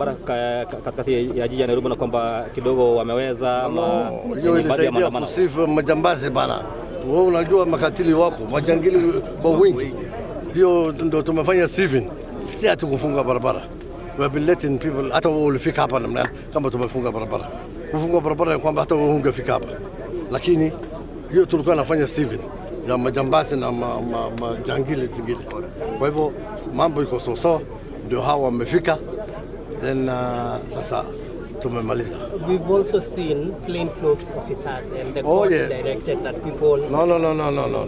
Katikati ya jiji ya Nairobi na kwamba kidogo wameweza hiyo ilisaidia kusifu majambazi bana. Wewe unajua makatili wako majangili kwa wingi, hiyo ndio tumefanya saving, si ati kufunga barabara. We have been letting people, hata wao ulifika hapa namna kama tumefunga barabara. Kufunga barabara ni kwamba hata wao ungefika hapa, lakini hiyo tulikuwa nafanya saving ya majambazi na majangili zingine. Kwa hivyo mambo iko sawa, ndio hawa wamefika. Then sasa tumemaliza. We've also seen plainclothes officers and the court directed that people... No.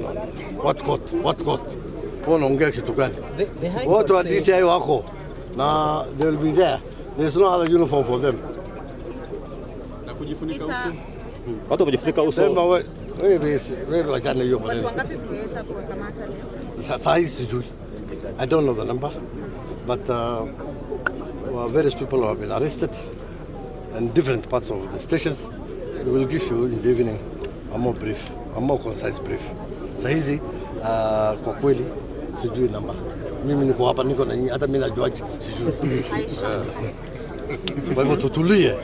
What court? Unaongea kitu gani? Watu wa DCI wako na they will be there. There's no other uniform for them. Na kujifunika uso. Watu kujifunika uso. Sema wewe wachana hiyo maneno. Watu wangapi mmeweza kuwakamata leo? Sasa hii sijui. I don't know the number, but various people have been arrested in different parts of the stations. We will give you in the evening a more concise brief. Sasa hizi kwa kweli sijui namba. Mimi niko hapa niko na nyinyi, hata mimi najuaje sijui. Kwa hivyo tutulie.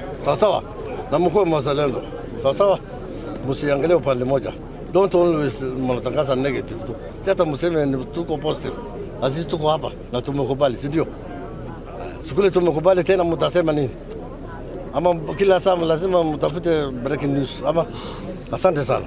Sawa. Na mkuu mzalendo. Sawa. Msiangalie upande moja. Don't always mnatangaza negative tu. Si hata mseme tuko positive. Sisi tuko hapa na tumekubali, si ndio? Sikule tumekubali tena mtasema nini? Ama kila saa lazima mtafute breaking news. Ama asante sana.